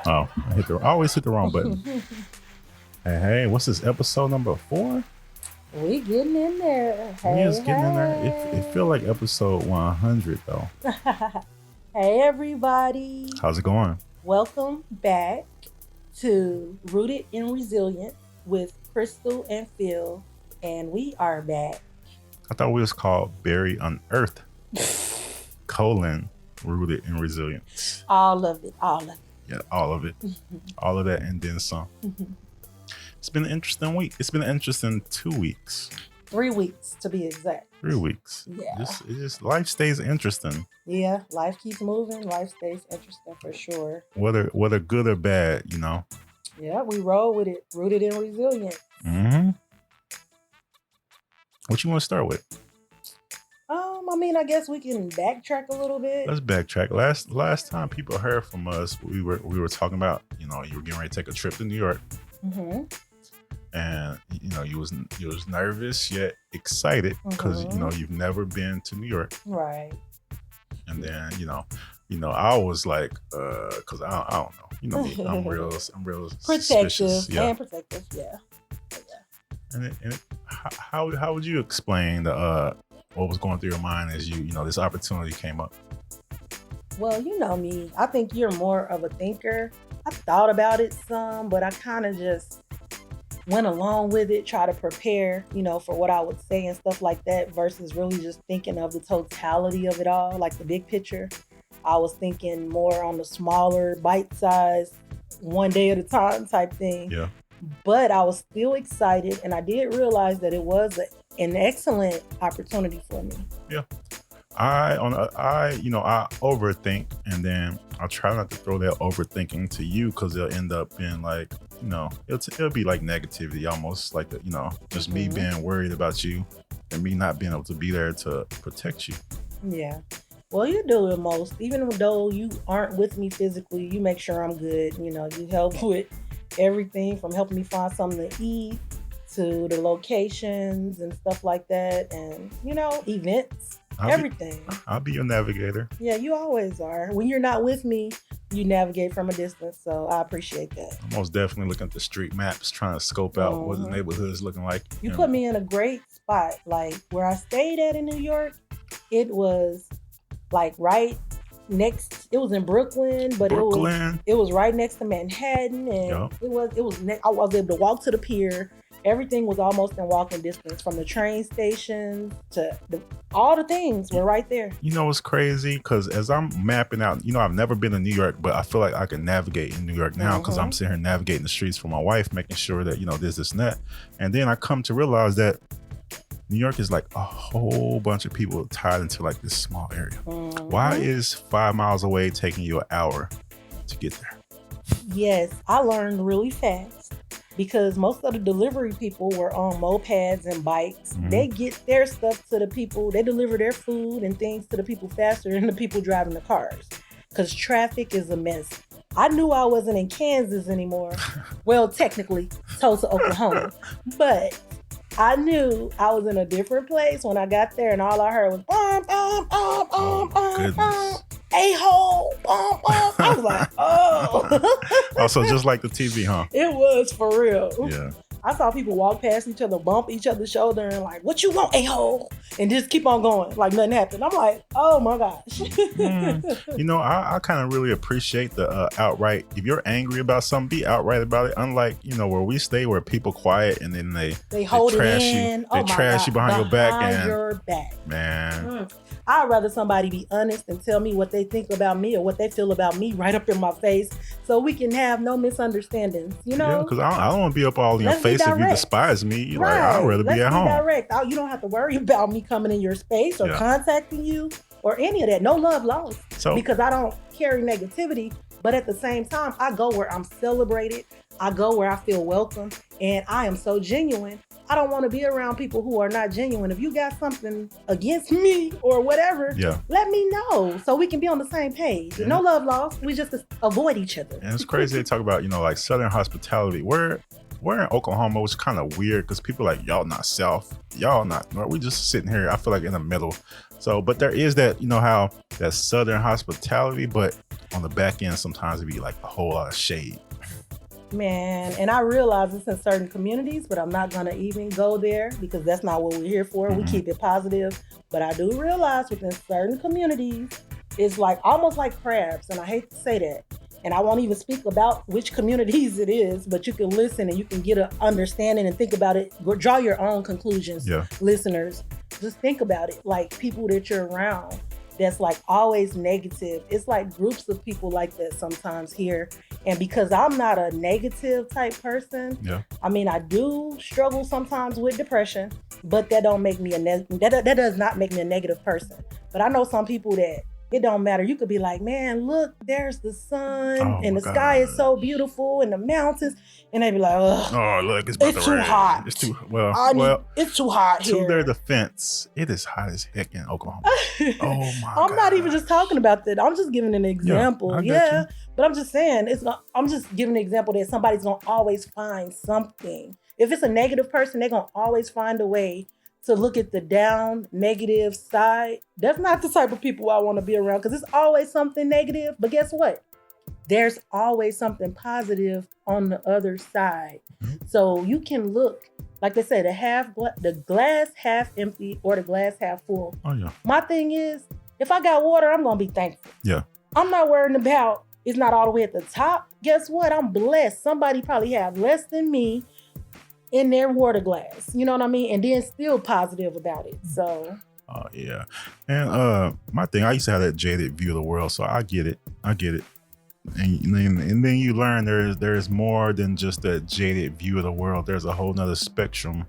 Oh, I always hit the wrong button. Hey, what's this, episode number 4? We getting in there. We just getting in there. It feel like episode 100 though. Hey everybody. How's it going? Welcome back to Rooted in Resilience with Crystal and Phil. And we are back. I thought we was called Berry Unearthed. Rooted in Resilience. All of it. Yeah, all of it. All of that and then some. It's been an interesting week. It's been an interesting 2 weeks. 3 weeks to be exact. 3 weeks. Yeah. Life stays interesting. Yeah, life keeps moving. Life stays interesting for sure. Whether good or bad, you know. Yeah, we roll with it. Rooted in Resilience. Mm-hmm. What you want to start with? I guess we can backtrack a little bit. Let's backtrack. Last time people heard from us, we were talking about, you know, you were getting ready to take a trip to New York. Mm-hmm. And you know, you was nervous yet excited because you know you've never been to New York, right? And then you know, I was like, because I don't know, you know me, I'm real protective, yeah, and protective, yeah. And how would you explain what was going through your mind as you know this opportunity came up? Well, you know me, I think you're more of a thinker. I thought about it some, but I kind of just went along with it, try to prepare, you know, for what I would say and stuff like that versus really just thinking of the totality of it all, like the big picture. I was thinking more on the smaller, bite-sized, one day at a time type thing. Yeah. But I was still excited, and I did realize that it was an excellent opportunity for me. Yeah. I overthink, and then I try not to throw that overthinking to you because it'll end up being like, you know, it'll be like negativity, almost like, you know, just me being worried about you and me not being able to be there to protect you. Yeah. Well, you do the most. Even though you aren't with me physically, you make sure I'm good. You know, you help with everything from helping me find something to eat to the locations and stuff like that, and, you know, events. Everything. I'll be your navigator. Yeah, you always are. When you're not with me, you navigate from a distance. So I appreciate that. I'm most definitely looking at the street maps, trying to scope out what the neighborhood is looking like. You put me in a great spot. Like where I stayed at in New York, it was like right next. It was in Brooklyn, but it was right next to Manhattan, and I was able to walk to the pier. Everything was almost in walking distance from the train station to all the things were right there. You know what's crazy? Because as I'm mapping out, you know, I've never been to New York, but I feel like I can navigate in New York now because I'm sitting here navigating the streets for my wife, making sure that, you know, this and that. And then I come to realize that New York is like a whole bunch of people tied into like this small area. Why is 5 miles away taking you an hour to get there? Yes, I learned really fast. Because most of the delivery people were on mopeds and bikes. They get their stuff to the people. They deliver their food and things to the people faster than the people driving the cars. Because traffic is a mess. I knew I wasn't in Kansas anymore. Well, technically, Tulsa, Oklahoma. But I knew I was in a different place when I got there, and all I heard was a-hole, I was like, oh. So just like the TV, huh? It was for real. Yeah. I saw people walk past each other, bump each other's shoulder, and like, what you want, a-hole? And just keep on going, like nothing happened. I'm like, oh my gosh. You know, I kind of really appreciate the outright, if you're angry about something, be outright about it. Unlike, you know, where we stay, where people quiet and then they hold trash it in. you. They trash you behind your back. Man. I'd rather somebody be honest and tell me what they think about me or what they feel about me right up in my face so we can have no misunderstandings, you know? Yeah, because I don't want to be up all in your face if you despise me. Right. Like, I'd rather be at home. Direct. You don't have to worry about me coming in your space or contacting you or any of that. No love lost. Because I don't carry negativity, but at the same time, I go where I'm celebrated. I go where I feel welcome, and I am so genuine. I don't want to be around people who are not genuine. If you got something against me or whatever, let me know so we can be on the same page. No love lost. We just avoid each other. And it's crazy they talk about, you know, like Southern hospitality. Where we're in Oklahoma, which is kind of weird because people are like, y'all not South, y'all not North. We just sitting here, I feel like in the middle. So, but there is that, you know, how that Southern hospitality, but on the back end, sometimes it be like a whole lot of shade. Man, and I realize it's in certain communities, but I'm not going to even go there because that's not what we're here for. We keep it positive. But I do realize within certain communities, it's like almost like crabs. And I hate to say that. And I won't even speak about which communities it is, but you can listen and you can get an understanding and think about it. Draw your own conclusions, listeners. Just think about it. Like people that you're around that's like always negative. It's like groups of people like that sometimes here. And because I'm not a negative type person, I mean, I do struggle sometimes with depression, but that don't make me that does not make me a negative person. But I know some people that it don't matter. You could be like, man, look, there's the sun and the sky is so beautiful and the mountains. And they be like, oh, look, it's too hot. It's too it's too hot here. To their defense, it is hot as heck in Oklahoma. Oh my I'm not even just talking about that. I'm just giving an example. But I'm just saying, I'm just giving an example that somebody's gonna always find something. If it's a negative person, they're gonna always find a way to look at the down, negative side. That's not the type of people I want to be around because it's always something negative. But guess what? There's always something positive on the other side. So you can look, like they say, the glass half empty or the glass half full. My thing is, if I got water, I'm going to be thankful. I'm not worrying about it's not all the way at the top. Guess what? I'm blessed. Somebody probably have less than me in their water glass, you know what I mean? And then still positive about it. So and my thing, I used to have that jaded view of the world, so I get it. And then you learn there's more than just that jaded view of the world. There's a whole nother spectrum.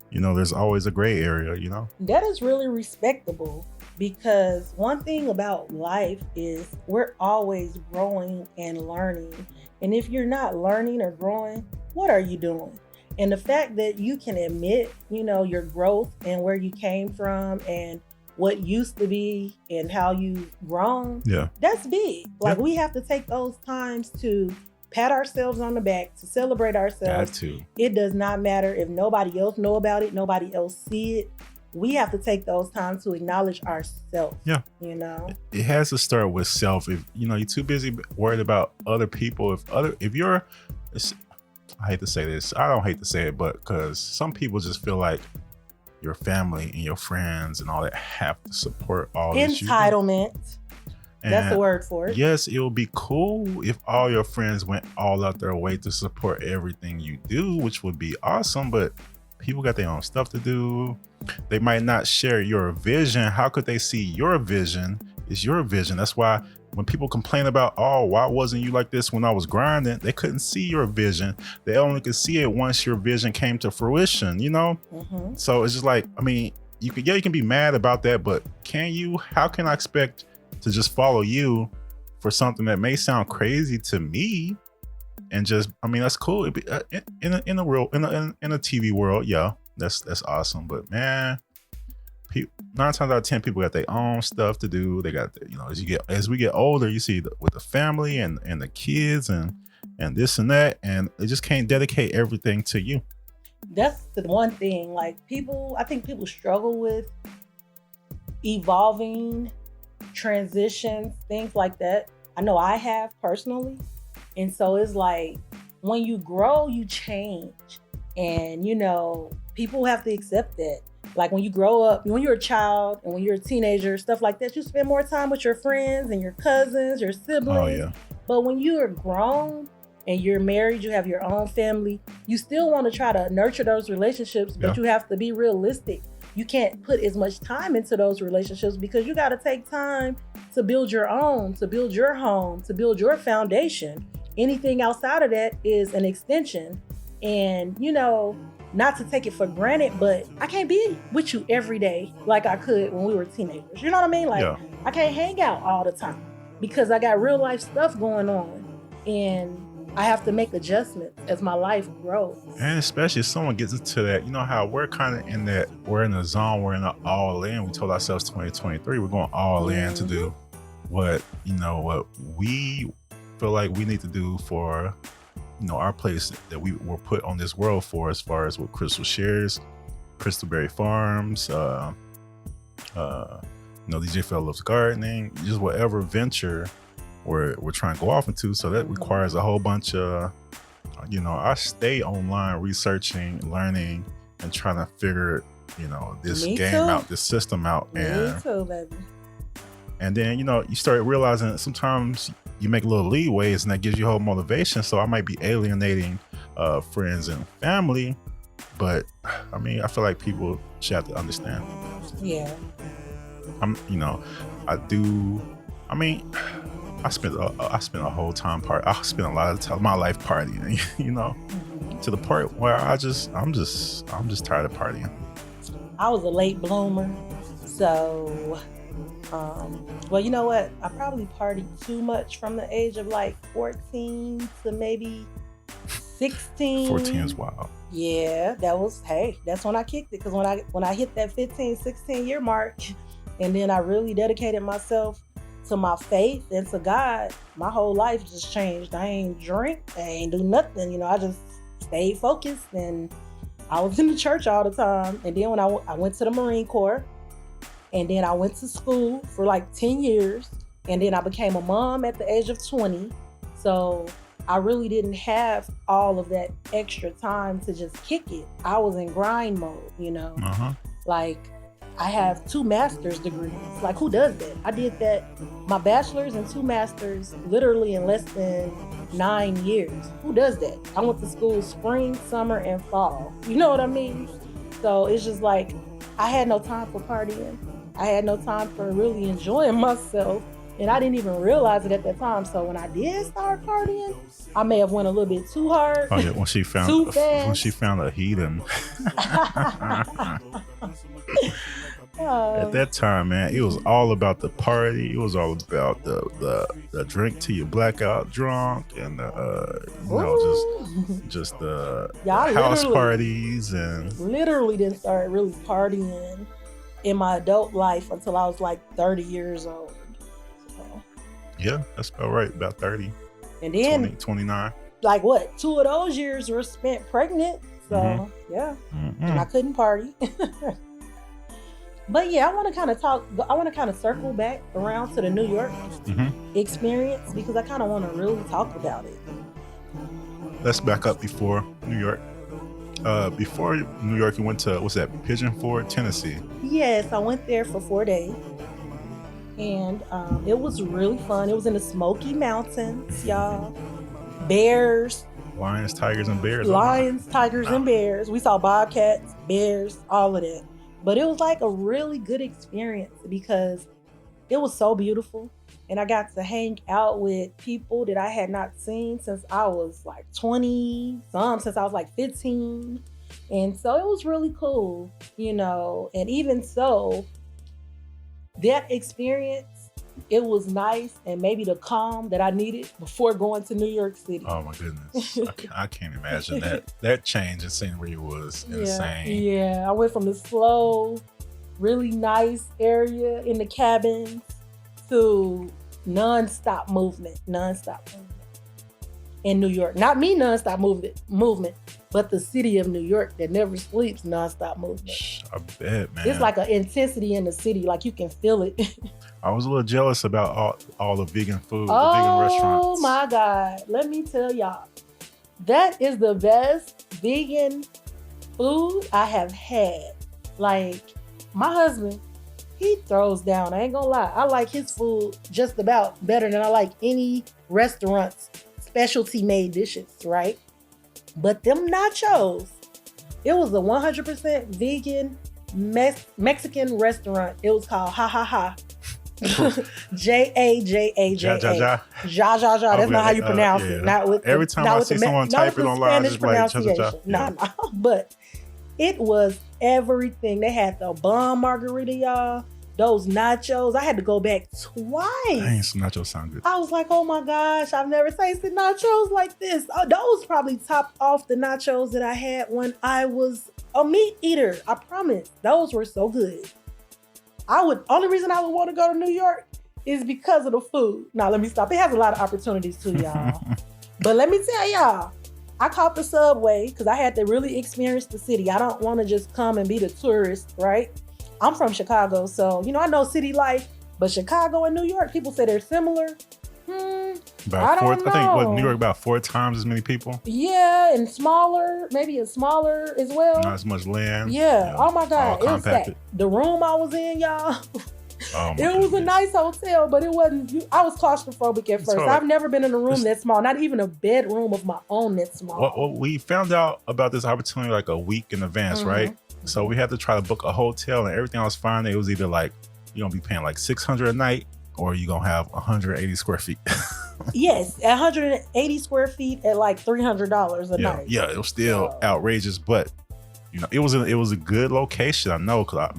You know, there's always a gray area, you know? That is really respectable because one thing about life is we're always growing and learning. And if you're not learning or growing, what are you doing? And the fact that you can admit, you know, your growth and where you came from and what used to be and how you've grown, that's big. Like we have to take those times to pat ourselves on the back, to celebrate ourselves. It does not matter if nobody else know about it, nobody else see it. We have to take those times to acknowledge ourselves. You know, it has to start with self. If you know you're too busy worried about other people, if you're, I hate to say this, I don't hate to say it, but because some people just feel like your family and your friends and all that have to support all this. Entitlement. That's the word for it. Yes, it would be cool if all your friends went all out their way to support everything you do, which would be awesome, but people got their own stuff to do. They might not share your vision. How could they see your vision? It's your vision. That's why when people complain about, oh, why wasn't you like this when I was grinding? They couldn't see your vision. They only could see it once your vision came to fruition, you know? So it's just like, I mean, you can be mad about that, but how can I expect to just follow you for something that may sound crazy to me? And just, I mean, that's cool. In a TV world, that's awesome. But man, 9 times out of 10 people got their own stuff to do. They got, you know, as we get older, you see with the family and the kids and this and that, and they just can't dedicate everything to you. That's the one thing. Like I think people struggle with evolving, transitions, things like that. I know I have personally. And so it's like when you grow, you change. And, you know, people have to accept that. Like when you grow up, when you're a child and when you're a teenager, stuff like that, you spend more time with your friends and your cousins, your siblings. But when you're grown and you're married, you have your own family, you still want to try to nurture those relationships, but you have to be realistic. You can't put as much time into those relationships because you got to take time to build your own, to build your home, to build your foundation. Anything outside of that is an extension. And, you know, not to take it for granted, but I can't be with you every day like I could when we were teenagers. You know what I mean? Like, I can't hang out all the time because I got real life stuff going on. And I have to make adjustments as my life grows. And especially if someone gets into that, you know how we're kind of in that, we're in the zone, we're in the all in. We told ourselves 2023, we're going all in to do what we feel like we need to do for our place that we were put on this world for, as far as what Crystal shares, Crystalberry Farms, DJ Fellow Loves Gardening, just whatever venture we're trying to go off into. So that requires a whole bunch of, I stay online researching, learning, and trying to figure, this out, this system out. Me too, baby. And then, you start realizing that sometimes you make little leeways and that gives you whole motivation. So I might be alienating friends and family, but I mean, I feel like people should have to understand. Yeah. I spent a whole time I spent a lot of my life partying, to the point where I'm just tired of partying. I was a late bloomer, so well, you know what? I probably partied too much from the age of like 14 to maybe 16. 14 is wild. Yeah, that's when I kicked it. Because when I hit that 15, 16 year mark, and then I really dedicated myself to my faith and to God, my whole life just changed. I ain't drink, I ain't do nothing. I just stayed focused, and I was in the church all the time. And then when I went to the Marine Corps, and then I went to school for like 10 years, and then I became a mom at the age of 20. So I really didn't have all of that extra time to just kick it. I was in grind mode, Like, I have 2 master's degrees. Like, who does that? I did that, my bachelor's and 2 masters, literally in less than 9 years. Who does that? I went to school spring, summer, and fall. You know what I mean? So it's just like, I had no time for partying. I had no time for really enjoying myself. And I didn't even realize it at that time. So when I did start partying, I may have went a little bit too hard. Oh yeah, when she found a heathen. At that time, man, it was all about the party. It was all about the drink till you blackout drunk, and just the house parties, and literally didn't start really partying in my adult life until I was like 30 years old. So. Yeah, that's about right, about 30. And then 29. Like what? 2 of those years were spent pregnant. So yeah, and I couldn't party. But yeah, I want to kind of circle back around to the New York experience, because I kind of want to really talk about it. Let's back up before New York. Before New York, you went to, what's that, Pigeon Forge, Tennessee? Yes, I went there for 4 days. And it was really fun. It was in the Smoky Mountains, y'all. Bears. Lions, tigers, and bears. Lions, tigers, and bears. We saw bobcats, bears, all of that. But it was like a really good experience because it was so beautiful. And I got to hang out with people that I had not seen since I was like 20, since I was like 15. And so it was really cool, And even so, that experience, it was nice, and maybe the calm that I needed before going to New York City. Oh my goodness. I can't imagine that change in scenery was insane. Yeah, I went from the slow, really nice area in the cabins to non-stop movement in New York. Not me non-stop movement, but the city of New York that never sleeps, non-stop movement. I bet, man. It's like an intensity in the city, like you can feel it. I was a little jealous about all the vegan food, the vegan restaurants. Oh my God. Let me tell y'all, that is the best vegan food I have had. Like, my husband, he throws down. I ain't gonna lie. I like his food just about better than I like any restaurant's specialty made dishes, right? But them nachos, it was a 100% vegan Mexican restaurant. It was called Ha Ha Ha. J-A-J-A-J-A. Ja. That's not how you pronounce it. Not with every time I see someone type it online, it's like ja. No. But it was everything. They had the bomb margarita, y'all. Those nachos, I had to go back twice. Dang, some nachos sound good. I was like, oh my gosh, I've never tasted nachos like this. Oh, those probably topped off the nachos that I had when I was a meat eater. I promise. Those were so good. Only reason I would want to go to New York is because of the food. Now, let me stop. It has a lot of opportunities too, y'all. But let me tell y'all, I caught the subway because I had to really experience the city. I don't want to just come and be the tourist, right? I'm from Chicago, so, I know city life, but Chicago and New York, people say they're similar. I think New York about 4 times as many people. Yeah, and smaller, maybe it's smaller as well. Not as much land. Yeah. Oh my God. All compacted. The room I was in, y'all. It was a nice hotel, but it wasn't. I was claustrophobic at first. I've never been in a room that small, not even a bedroom of my own that small. Well, we found out about this opportunity like a week in advance, right? So we had to try to book a hotel, and everything I was finding, it was either like you're gonna be paying like $600 a night, or you're gonna have 180 square feet. Yes, 180 square feet at like $300 a night. Yeah, it was still outrageous, but it was a good location. I know, cause I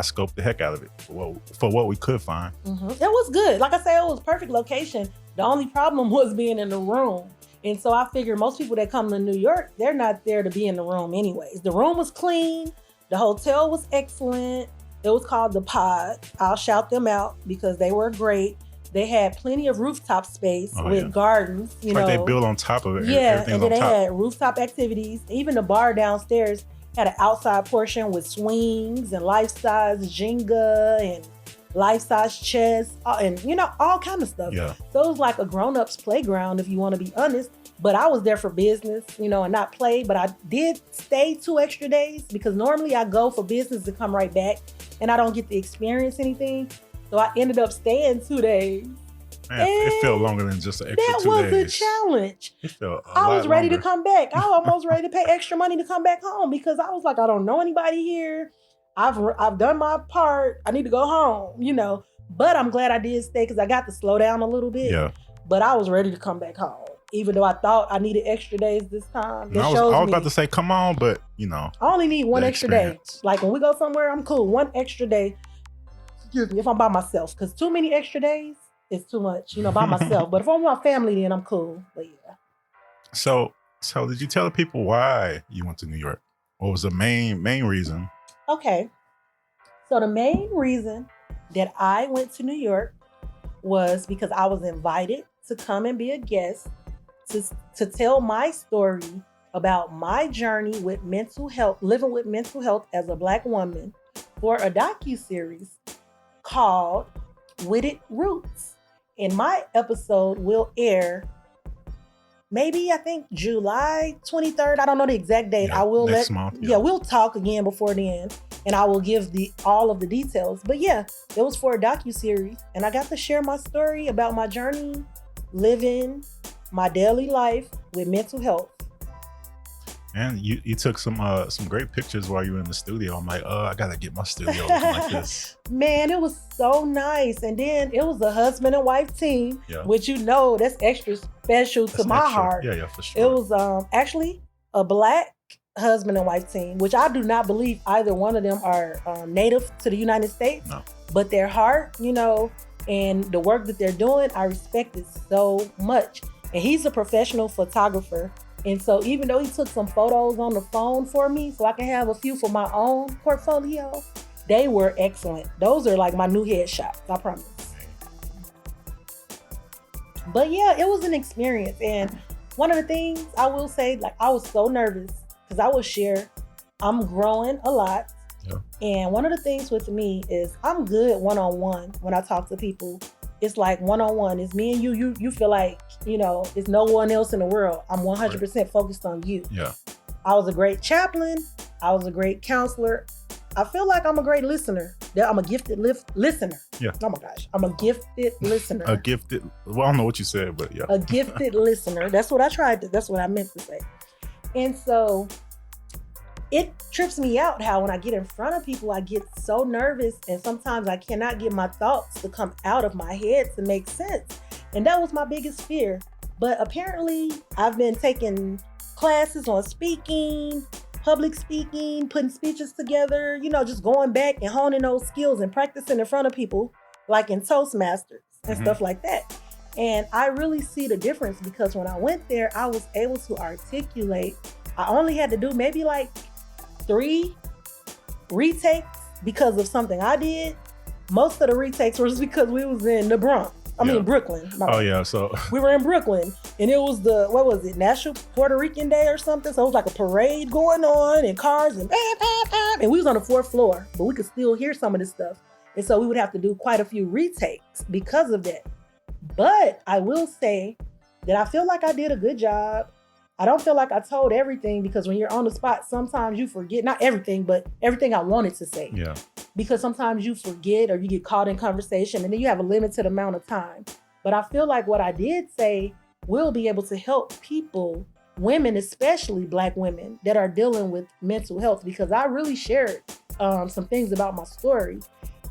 scoped the heck out of it for what we could find. It was good. Like I say, it was perfect location. The only problem was being in the room. And so I figured most people that come to New York, they're not there to be in the room anyways. The room was clean. The hotel was excellent. It was called The Pod. I'll shout them out because they were great. They had plenty of rooftop space with gardens. Like they built on top of it. Yeah, and then they had rooftop activities. Even the bar downstairs had an outside portion with swings and life-size Jenga and life-size chess and, all kind of stuff. Yeah. So it was like a grown-up's playground, if you want to be honest. But I was there for business, and not play. But I did stay 2 extra days because normally I go for business and come right back, and I don't get to experience anything. So I ended up staying 2 days. Man, it felt longer than just an extra 2 days. That was a challenge. It felt I was ready to come back. I was almost ready to pay extra money to come back home because I was like, I don't know anybody here. I've done my part. I need to go home, But I'm glad I did stay because I got to slow down a little bit. Yeah. But I was ready to come back home, even though I thought I needed extra days this time. I was about to say, come on, but I only need 1 extra day. Like when we go somewhere, I'm cool. 1 extra day. Excuse me, if I'm by myself, because too many extra days is too much, by myself. But if I'm with my family, then I'm cool. But yeah. So did you tell the people why you went to New York? What was the main reason? Okay. So the main reason that I went to New York was because I was invited to come and be a guest to tell my story about my journey with mental health, living with mental health as a Black woman for a docuseries called With It Roots. And my episode will air I think July 23rd. I don't know the exact date. Yeah, I will next month. Yeah, we'll talk again before then and I will give all of the details. But yeah, it was for a docuseries and I got to share my story about my journey living my daily life with mental health. And you took some great pictures while you were in the studio. I'm like, I gotta get my studio looking like this. Man, it was so nice. And then it was a husband and wife team, which that's extra special to my heart. Yeah, for sure. It was actually a Black husband and wife team, which I do not believe either one of them are native to the United States. No. But their heart, and the work that they're doing, I respect it so much. And he's a professional photographer. And so even though he took some photos on the phone for me so I can have a few for my own portfolio, they were excellent. Those are like my new headshots, I promise. But yeah, it was an experience. And one of the things I will say, like I was so nervous because I will share, I'm growing a lot. Yeah. And one of the things with me is I'm good one-on-one when I talk to people. It's like one-on-one. It's me and you. You feel like, it's no one else in the world. I'm 100% focused on you. Yeah. I was a great chaplain. I was a great counselor. I feel like I'm a great listener. I'm a gifted listener. Yeah. Oh my gosh. I'm a gifted listener. I don't know what you said, but yeah. A gifted listener. That's what I meant to say. And so it trips me out how when I get in front of people, I get so nervous and sometimes I cannot get my thoughts to come out of my head to make sense. And that was my biggest fear. But apparently I've been taking classes on speaking, public speaking, putting speeches together, just going back and honing those skills and practicing in front of people like in Toastmasters and stuff like that. And I really see the difference because when I went there, I was able to articulate. I only had to do maybe like 3 retakes because of something I did. Most of the retakes was because we was in the Bronx. Brooklyn. Oh yeah, so we were in Brooklyn. And it was what was it, National Puerto Rican Day or something? So it was like a parade going on and cars and bam, bam, bam. And we was on the 4th floor, but we could still hear some of this stuff. And so we would have to do quite a few retakes because of that. But I will say that I feel like I did a good job. I don't feel like I told everything because when you're on the spot, sometimes you forget, not everything, but everything I wanted to say. Yeah. Because sometimes you forget or you get caught in conversation and then you have a limited amount of time. But I feel like what I did say will be able to help people, women, especially Black women that are dealing with mental health, because I really shared some things about my story.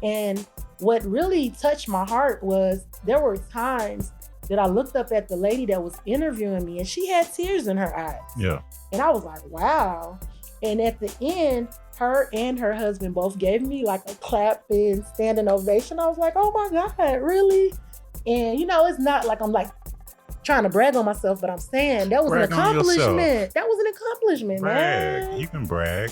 And what really touched my heart was there were times that I looked up at the lady that was interviewing me and she had tears in her eyes. Yeah. And I was like, wow. And at the end, her and her husband both gave me like a clap and standing ovation. I was like, oh my God, really? And it's not like I'm like trying to brag on myself, but I'm saying that was an accomplishment. That was an accomplishment, brag. man. You can brag.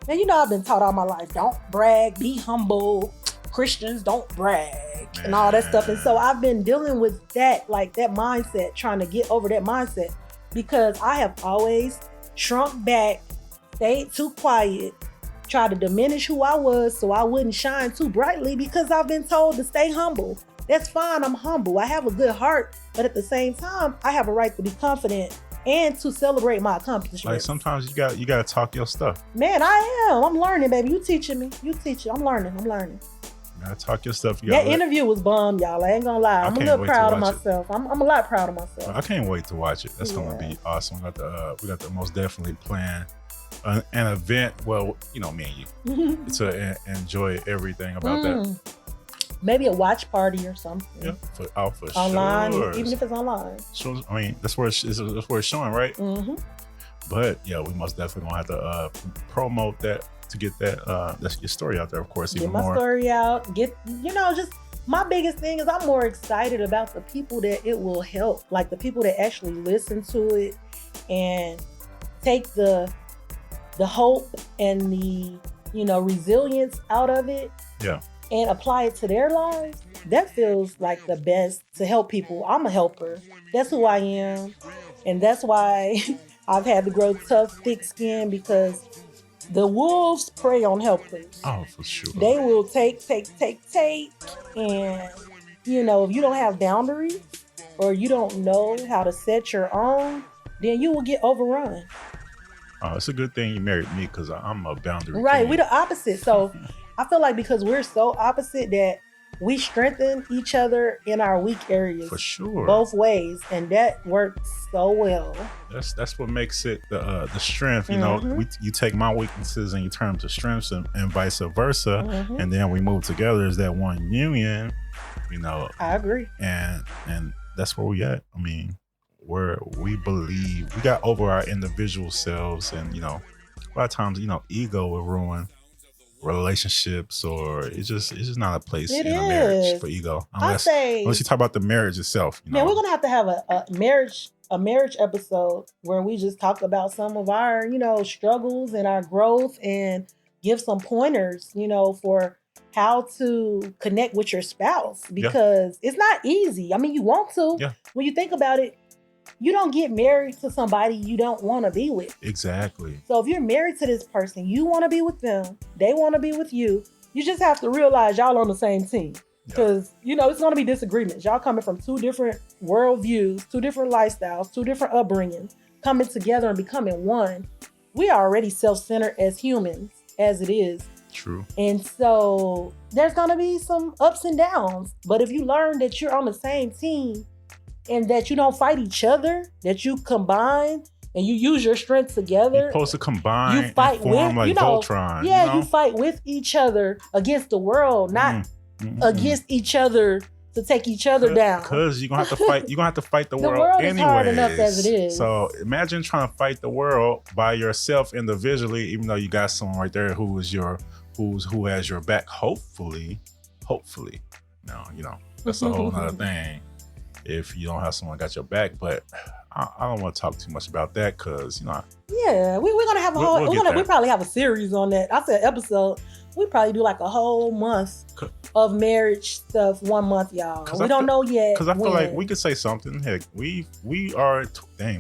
And I've been taught all my life, don't brag, be humble. Christians don't brag and all that stuff. And so I've been dealing with that, like that mindset, trying to get over that mindset because I have always shrunk back, stayed too quiet, tried to diminish who I was so I wouldn't shine too brightly because I've been told to stay humble. That's fine, I'm humble. I have a good heart, but at the same time, I have a right to be confident and to celebrate my accomplishments. Like sometimes you gotta talk your stuff. Man, I am. I'm learning, baby. You teaching me. I'm learning. You gotta talk your stuff. That interview was bomb, y'all. I ain't gonna lie. I'm a little proud of myself. I'm a lot proud of myself. I can't wait to watch it. That's gonna be awesome. We got to most definitely plan an event. Well, me and you to enjoy everything about that. Maybe a watch party or something. Yeah, for online, sure. Even if it's online. So, I mean, that's where it's showing, right? Mm-hmm. But yeah, we most definitely gonna have to promote that to get that's your story out there, of course. Get my story out. Just my biggest thing is I'm more excited about the people that it will help, like the people that actually listen to it and take the hope and the resilience out of it. Yeah. And apply it to their lives. That feels like the best to help people. I'm a helper. That's who I am. And that's why I've had to grow tough, thick skin, because the wolves prey on helpers. Oh, for sure. They will take. And, if you don't have boundaries or you don't know how to set your own, then you will get overrun. Oh, it's a good thing you married me because I'm a boundary. Right. king. We're the opposite. So I feel like because we're so opposite that we strengthen each other in our weak areas. For sure. Both ways. And that works so well. That's what makes it the strength. You take my weaknesses and you turn them to strengths and vice versa. Mm-hmm. And then we move together as that one union, I agree. And that's where we at. I mean, where we believe we got over our individual selves, and a lot of times, ego will ruin relationships, or it's just not a place in a marriage for ego unless you talk about the marriage itself. Yeah, we're gonna have a marriage episode where we just talk about some of our struggles and our growth and give some pointers for how to connect with your spouse, because it's not easy. I mean, you want to. When you think about it, you don't get married to somebody you don't want to be with. Exactly. So if you're married to this person, you want to be with them, they want to be with you. You just have to realize y'all on the same team. Because, it's going to be disagreements. Y'all coming from two different worldviews, two different lifestyles, two different upbringings, coming together and becoming one. We are already self-centered as humans, as it is. True. And so there's going to be some ups and downs. But if you learn that you're on the same team, and that you don't fight each other, that you combine and you use your strength together. You're supposed to combine, you fight and form with, like Voltron. Yeah, you fight with each other against the world, not against each other to take each other down. Because you're gonna have to fight. You're gonna have to fight the world is hard enough as it is. So imagine trying to fight the world by yourself individually, even though you got someone right there who has your back. Hopefully. Now, that's a whole nother thing. If you don't have someone got your back, but I don't want to talk too much about that because, you know, Yeah, we're gonna have a whole. We probably have a series on that. I said episode. We probably do like a whole month of marriage stuff. 1 month, y'all. We don't know yet. Because I feel like we could say something. Heck, we are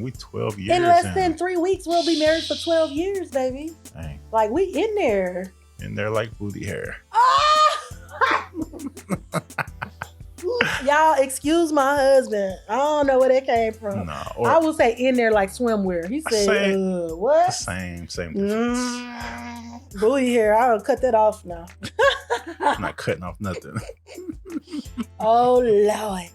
we 12 years. In less than 3 weeks, we'll be married for 12 years, baby. Dang. Like we in there. In there like booty hair. Y'all, excuse my husband. I don't know where that came from. No, I will say in there like swimwear. He said, what? Same Booty hair. I'll cut that off now. I'm not cutting off nothing. Oh, Lord.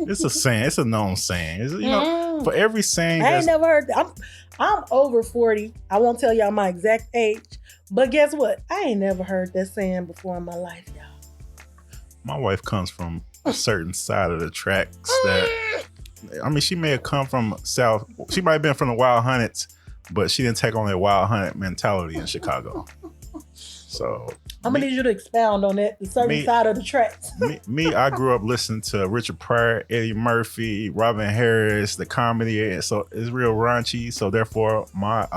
It's a saying. It's a known saying. It's, you know, for every saying. I ain't never heard that. I'm over 40. I won't tell y'all my exact age. But guess what? I ain't never heard that saying before in my life, y'all. My wife comes from a certain side of the tracks that, I mean, she may have come from South. She might have been from the Wild Hunnets, but she didn't take on that Wild Hunt mentality in Chicago. So I'm gonna need you to expound on that. The certain side of the tracks. I grew up listening to Richard Pryor, Eddie Murphy, Robin Harris, the comedy, and so it's real raunchy. So therefore, my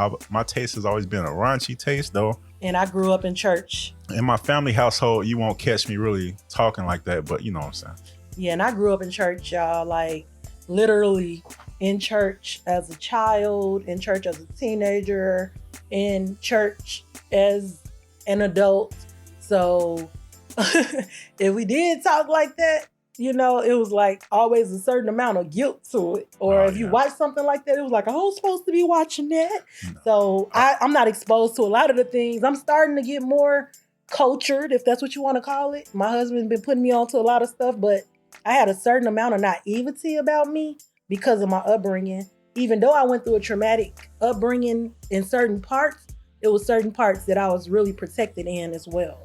taste has always been a raunchy taste, though. And I grew up in church. In my family household, you won't catch me really talking like that, but you know what I'm saying. Yeah, and I grew up in church, y'all. Like literally in church as a child, in church as a teenager, in church as an adult. So if we did talk like that, you know, it was like always a certain amount of guilt to it. Or if you watch something like that, it was like, I was supposed to be watching that. No. So I'm not exposed to a lot of the things. I'm starting to get more cultured, if that's what you want to call it. My husband's been putting me on to a lot of stuff, but I had a certain amount of naivety about me because of my upbringing. Even though I went through a traumatic upbringing in certain parts, it was certain parts that I was really protected in as well.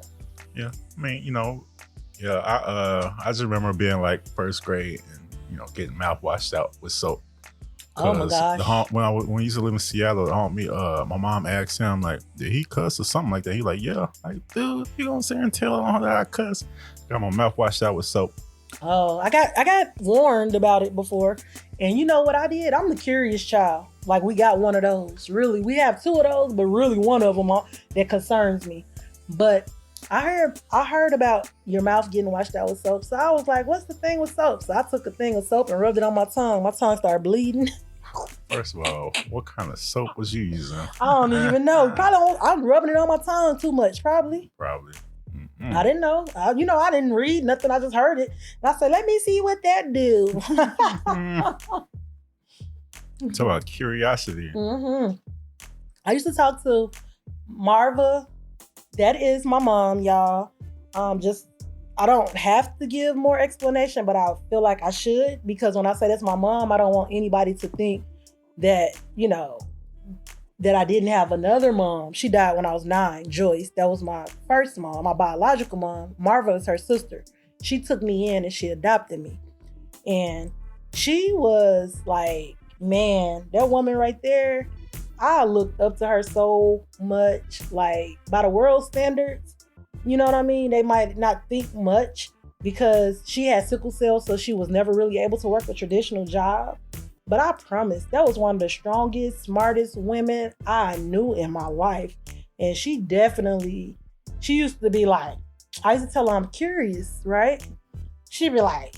Yeah, I mean, you know, I just remember being like first grade and, you know, getting mouthwashed out with soap. Oh my gosh. When I used to live in Seattle, my mom asked him, like, did he cuss or something like that? He like, yeah. Like, dude, you gonna sit and tell on that I cuss? Got my mouth washed out with soap. Oh, I got warned about it before. And you know what I did? I'm the curious child. Like, we got one of those. Really, we have two of those, but really one of them that concerns me. But I heard about your mouth getting washed out with soap. So I was like, what's the thing with soap? So I took a thing of soap and rubbed it on my tongue. My tongue started bleeding. First of all, what kind of soap was you using? I don't even know. I'm rubbing it on my tongue too much, probably. Mm-hmm. I didn't know. I didn't read nothing. I just heard it. And I said, let me see what that do. Talk about curiosity. Mm-hmm. I used to talk to Marva. That is my mom, y'all. I don't have to give more explanation, but I feel like I should, because when I say that's my mom, I don't want anybody to think that, you know, that I didn't have another mom. She died when I was 9, Joyce. That was my first mom, my biological mom. Marva is her sister. She took me in and she adopted me. And she was like, man, that woman right there, I looked up to her so much. Like, by the world standards, you know what I mean? They might not think much because she had sickle cell, so she was never really able to work a traditional job. But I promise, that was one of the strongest, smartest women I knew in my life. And she used to be like, I used to tell her I'm curious, right? She'd be like,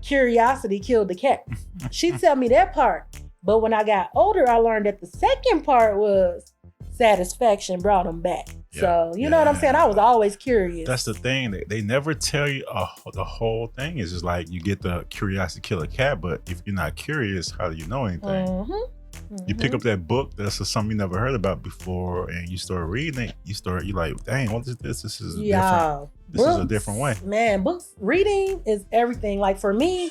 curiosity killed the cat. She'd tell me that part. But when I got older, I learned that the second part was satisfaction brought them back. Yeah, so, you know what I'm saying? I was always curious. That's the thing. They never tell you the whole thing is just like you get the curiosity kill a cat, but if you're not curious, how do you know anything? Mm-hmm. Mm-hmm. You pick up that book that's something you never heard about before and you start reading it, you're like, dang, what is this? This is different. This is a different way. Man, reading is everything. Like for me,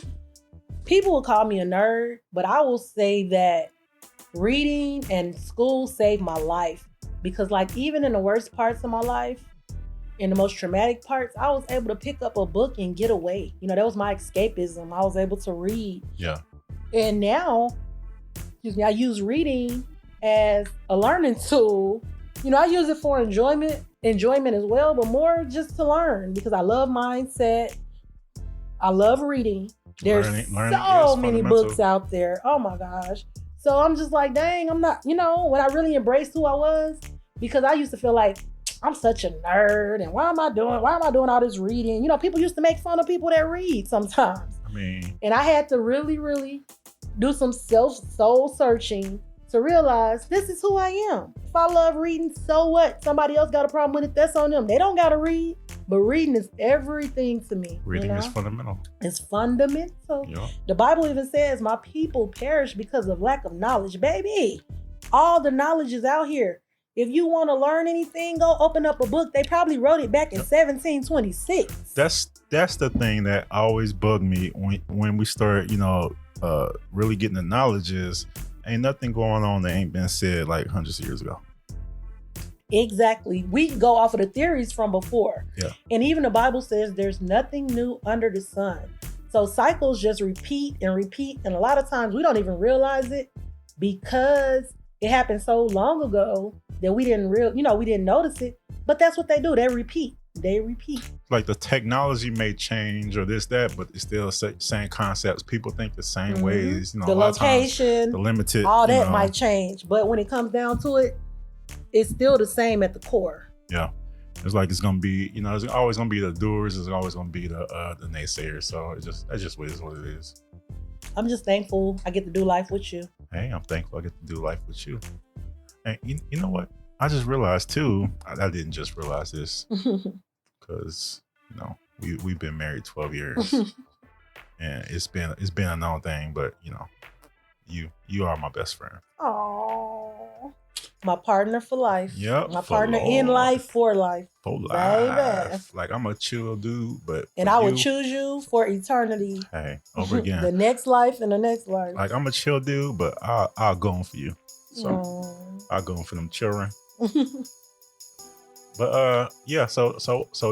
people will call me a nerd, but I will say that reading and school saved my life, because like even in the worst parts of my life, in the most traumatic parts, I was able to pick up a book and get away. You know, that was my escapism. I was able to read. Yeah. And now, I use reading as a learning tool. You know, I use it for enjoyment as well, but more just to learn, because I love mindset. I love reading. There's learning so is many fundamental. books out there. Oh my gosh. So I'm just like, dang, I'm not, when I really embraced who I was, because I used to feel like I'm such a nerd and why am I doing all this reading? People used to make fun of people that read sometimes. I mean, And I had to really, really do some soul searching to realize this is who I am. If I love reading, so what? Somebody else got a problem with it, that's on them. They don't got to read, but reading is everything to me. reading is fundamental. It's fundamental. Yeah. The Bible even says, my people perish because of lack of knowledge. Baby, all the knowledge is out here. If you want to learn anything, go open up a book. They probably wrote it back in 1726. That's the thing that always bugged me when we start, really getting the knowledge is ain't nothing going on that ain't been said like hundreds of years ago. Exactly. We go off of the theories from before. Yeah. And even the Bible says there's nothing new under the sun. So cycles just repeat and repeat. And a lot of times we don't even realize it because it happened so long ago that we didn't we didn't notice it. But that's what they do. They repeat. Like the technology may change or this, that, but it's still same concepts. People think the same ways, the location, the limited, all that might change. But when it comes down to it, it's still the same at the core. Yeah. It's like it's gonna be, it's always gonna be the doers, it's always gonna be the naysayers. So that just is what it is. I'm just thankful I get to do life with you. Hey, I'm thankful I get to do life with you. And you know what? I just realized too, I didn't just realize this because, we've been married 12 years and it's been a known thing, but you are my best friend. Oh, my partner for life. Yep. My partner in life, for life. For life. Baby. Like I'm a chill dude, but I would choose you for eternity. Hey, over again. The next life and the next life. Like I'm a chill dude, but I'll go on for you. So I'll go on for them children. But yeah, so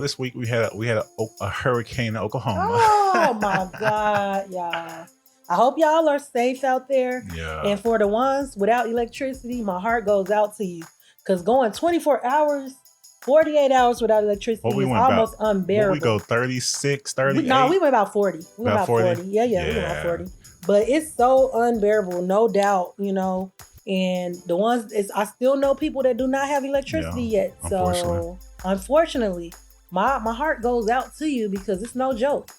this week we had a hurricane in Oklahoma. Oh my God, y'all. I hope y'all are safe out there. Yeah. And for the ones without electricity, my heart goes out to you. Because going 24 hours, 48 hours without electricity is almost unbearable. We go 36, 38? No, we went about 40. We went about 40. Yeah, we went about 40. But it's so unbearable, no doubt, And the ones, I still know people that do not have electricity yet. So, unfortunately, my heart goes out to you because it's no joke.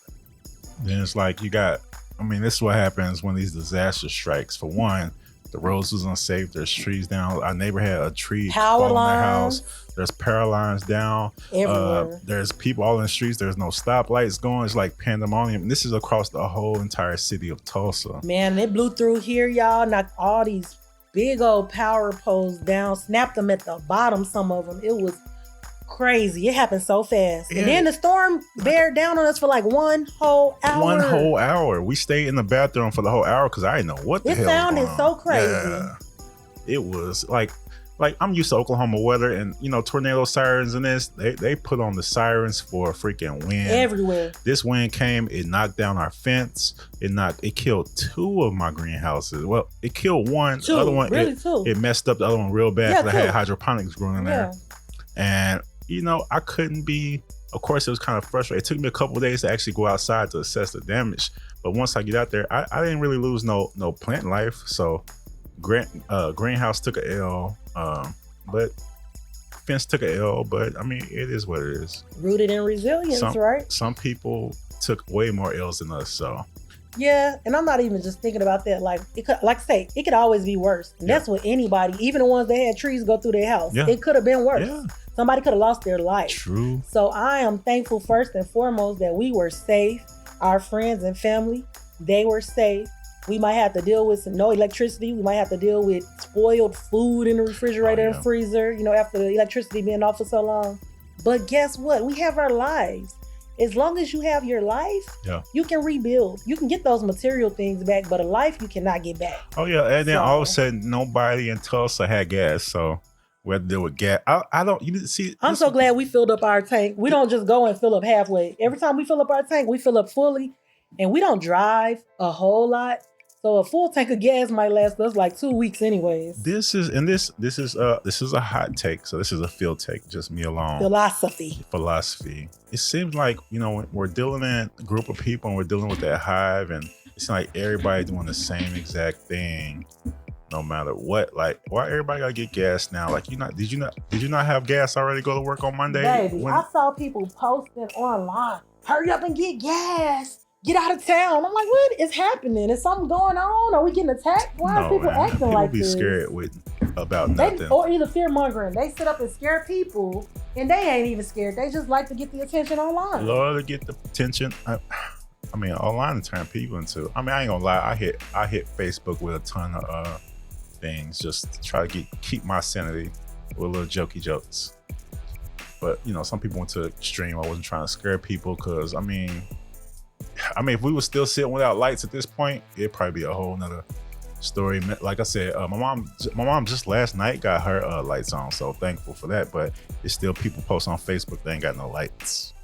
Then it's like this is what happens when these disaster strikes. For one, the roads was unsafe. There's trees down. Our neighbor had a tree fall on their house. There's power lines down. Everywhere. There's people all in the streets. There's no stoplights going. It's like pandemonium. And this is across the whole entire city of Tulsa. Man, it blew through here, y'all. Knocked all these big old power poles down. Snapped them at the bottom, some of them. It was crazy. It happened so fast. Yeah. And then the storm bared down on us for like 1 whole hour. 1 whole hour. We stayed in the bathroom for the whole hour because I didn't know what the hell was going on. It sounded so crazy. Yeah. It was like I'm used to Oklahoma weather and tornado sirens and this. They put on the sirens for freaking wind. Everywhere. This wind came, it knocked down our fence. It killed 2 of my greenhouses. Well, it killed 1. 2, the other one, really 2. It messed up the other one real bad because I had hydroponics growing in there. And I couldn't be, of course, it was kind of frustrating. It took me a couple of days to actually go outside to assess the damage. But once I get out there, I didn't really lose no plant life. So greenhouse took a L, but fence took a L. But it is what it is. Rooted in resilience, right? Some people took way more L's than us. So yeah, and I'm not even just thinking about that. Like it could always be worse. And that's what anybody, even the ones that had trees go through their house, it could have been worse. Yeah. Somebody could have lost their life. True. So I am thankful first and foremost that we were safe. Our friends and family, they were safe. We might have to deal with no electricity. We might have to deal with spoiled food in the refrigerator and freezer, after the electricity being off for so long. But guess what? We have our lives. As long as you have your life, you can rebuild. You can get those material things back, but a life you cannot get back. Oh, yeah. And then all of a sudden, nobody in Tulsa had gas. So we had to deal with gas. I don't, you see. I'm so glad we filled up our tank. We don't just go and fill up halfway. Every time we fill up our tank, we fill up fully. And we don't drive a whole lot. So a full tank of gas might last us like 2 weeks anyways. This is a hot take. So this is a field take, just me alone. Philosophy. It seems like, when we're dealing in a group of people and we're dealing with that hive, and it's like everybody doing the same exact thing, no matter what. Like, why everybody gotta get gas now? Like, did you not have gas already to go to work on Monday? Baby, I saw people posting online, hurry up and get gas. Get out of town. I'm like, what is happening? Is something going on? Are we getting attacked? Why are people acting like this? People be scared about nothing. Or either fear mongering. They sit up and scare people, and they ain't even scared. They just like to get the attention online. Love to get the attention. I mean, online to turn people into. I ain't gonna lie. I hit Facebook with a ton of things just to try to keep my sanity with little jokey jokes. But some people went to the extreme. I wasn't trying to scare people because if we were still sitting without lights at this point, it'd probably be a whole nother story. Like I said, my mom just last night got her lights on, so thankful for that. But it's still people post on Facebook they ain't got no lights.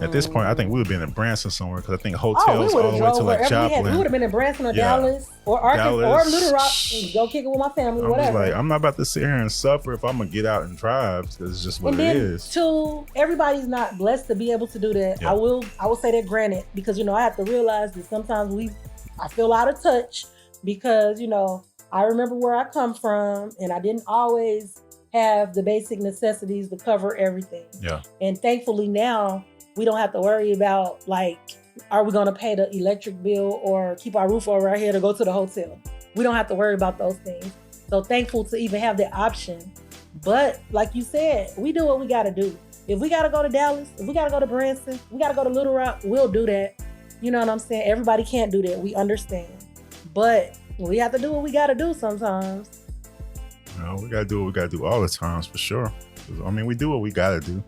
At this point, I think we would have been in Branson somewhere because I think hotels all the way to like Joplin. We would have been in Branson or Dallas or Arkansas or Little Rock and go kick it with my family, whatever. I'm not about to sit here and suffer if I'm going to get out and drive because it's just what it is. Two, everybody's not blessed to be able to do that. Yeah. I will say that granted because, I have to realize that sometimes I feel out of touch because, I remember where I come from and I didn't always have the basic necessities to cover everything. Yeah. And thankfully now, we don't have to worry about, like, are we going to pay the electric bill or keep our roof over our head or go to the hotel? We don't have to worry about those things. So thankful to even have that option. But like you said, we do what we got to do. If we got to go to Dallas, if we got to go to Branson, we got to go to Little Rock, we'll do that. You know what I'm saying? Everybody can't do that. We understand. But we have to do what we got to do sometimes. We got to do what we got to do all the times for sure. We do what we got to do.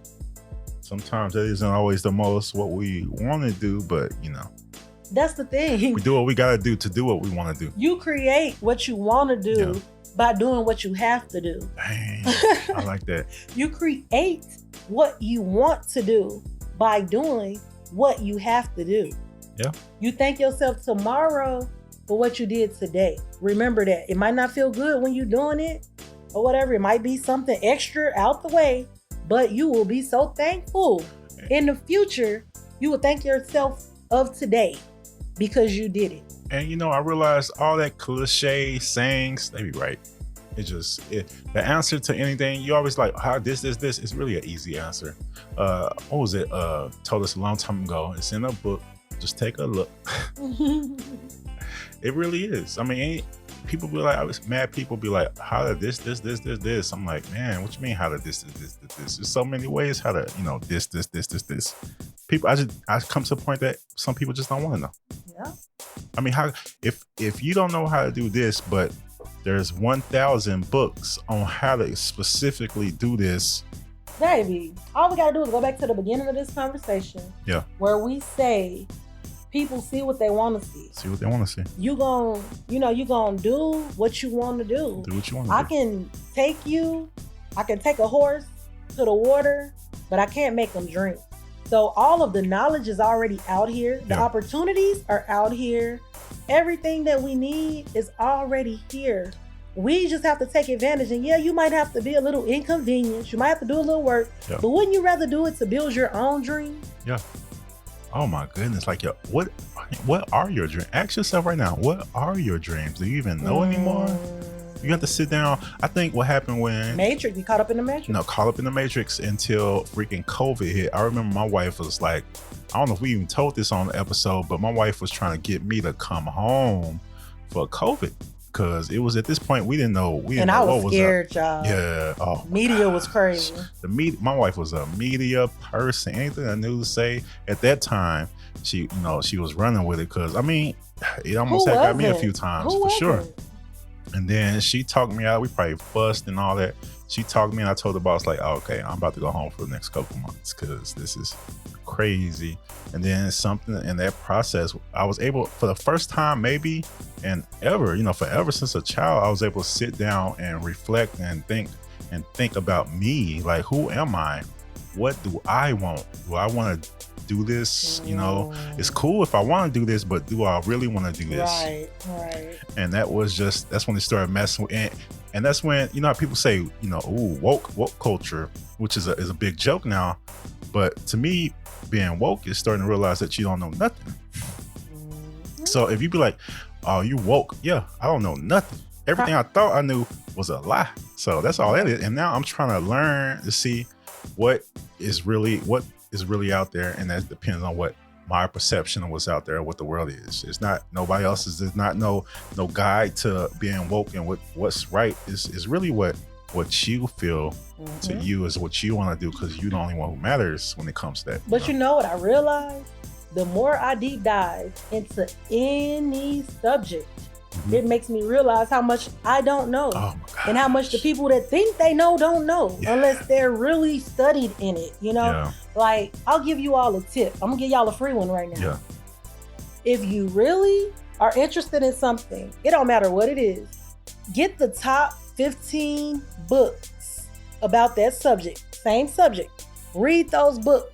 Sometimes that isn't always the most what we want to do, but that's the thing. We do what we got to do what we want to do. You create what you want to do by doing what you have to do. Dang, I like that. You create what you want to do by doing what you have to do. Yeah. You thank yourself tomorrow for what you did today. Remember that. It might not feel good when you're doing it or whatever. It might be something extra out the way. But you will be so thankful in the future. You will thank yourself of today because you did it. And I realized all that cliche sayings, they be right. The answer to anything, you always like, how this, it's really an easy answer. What was it? Told us a long time ago. It's in a book. Just take a look. It really is. People be like, I was mad. People be like, how did this? I'm like, man, what you mean? How did this? There's so many ways how to, this. People, I come to a point that some people just don't want to know. Yeah. How if you don't know how to do this, but there's 1,000 books on how to specifically do this. Baby, all we gotta do is go back to the beginning of this conversation. Yeah. Where we say, people see what they want to see. See what they want to see. You gonna do what you want to do. Do what you want to do. I can take a horse to the water, but I can't make them drink. So all of the knowledge is already out here. The opportunities are out here. Everything that we need is already here. We just have to take advantage. And you might have to be a little inconvenienced. You might have to do a little work. Yeah. But wouldn't you rather do it to build your own dream? Yeah. Oh my goodness. Like, what are your dreams? Ask yourself right now, what are your dreams? Do you even know anymore? You have to sit down. I think what happened when Matrix, you caught up in the Matrix? Caught up in the Matrix until freaking COVID hit. I remember my wife was like, I don't know if we even told this on the episode, but my wife was trying to get me to come home for COVID. Because it was at this point we didn't know. And I was scared, y'all. Yeah. Oh, media was crazy. My wife was a media person. Anything I knew to say at that time, she was running with it. Because it almost had got me a few times for sure. And then she talked me out. We probably fussed and all that. She talked me and I told the boss like, oh, okay, I'm about to go home for the next couple months because this is crazy. And then something in that process, I was able, for the first time maybe and ever, forever since a child, I was able to sit down and reflect and think about me. Like, who am I? What do I want? Do I want to do this? You know, it's cool if I want to do this, but do I really want to do this? Right. And that's when they started messing with, and that's when, you know, how people say, you know, ooh, woke culture, which is a big joke now. But to me, being woke is starting to realize that you don't know nothing. So if you be like, oh, you woke, yeah, I don't know nothing. Everything I thought I knew was a lie. So that's all that is. And now I'm trying to learn to see what is really out there, and that depends on what my perception of what's out there, what the world is. It's not nobody else's. There's not no guide to being woke, and what's right is really what you feel to you is what you want to do, because you're the only one who matters when it comes to that. But you know what I realized? The more I deep dive into any subject, it makes me realize how much I don't know, and how much the people that think they know don't know, unless they're really studied in it, you know? Yeah. Like, I'll give you all a tip. I'm gonna give y'all a free one right now. Yeah. If you really are interested in something, it don't matter what it is, get the top 15 books about that subject, same subject. Read those books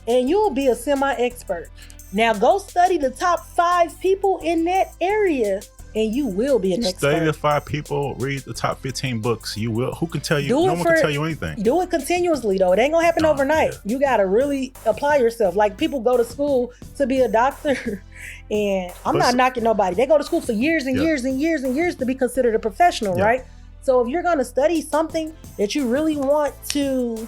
and you'll be a semi-expert. Now go study the top 5 people in that area and you will be an expert. Study the 5 people, read the top 15 books. You will. Who can tell you? No one can tell you anything. Do it continuously though. It ain't gonna happen overnight. Yeah. You gotta really apply yourself. Like, people go to school to be a doctor, and I'm not knocking nobody. They go to school for years and years and years and years to be considered a professional, right? So if you're gonna study something that you really want to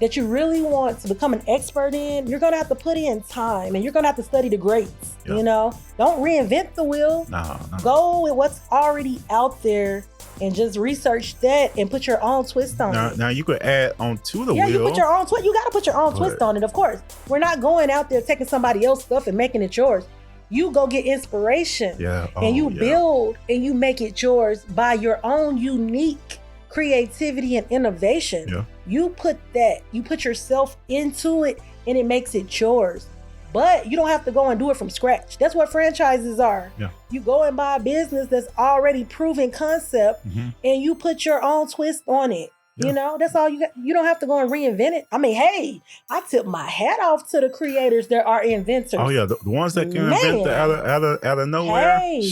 become an expert in, you're gonna have to put in time, and you're gonna have to study the greats. You know, don't reinvent the wheel. No. Go with what's already out there and just research that and put your own twist on it. Now you could add on to the wheel. Yeah, you put your own twist. You gotta put your own twist on it, of course. We're not going out there taking somebody else's stuff and making it yours. You go get inspiration. And you build and you make it yours by your own unique creativity and innovation. You put yourself into it and it makes it yours. But you don't have to go and do it from scratch. That's what franchises are. You go and buy a business that's already proven concept, and you put your own twist on it. You know, that's all you got. You don't have to go and reinvent it. I mean, hey, I tip my hat off to the creators that are inventors. Oh yeah, the ones that can invent the out of nowhere. Hey,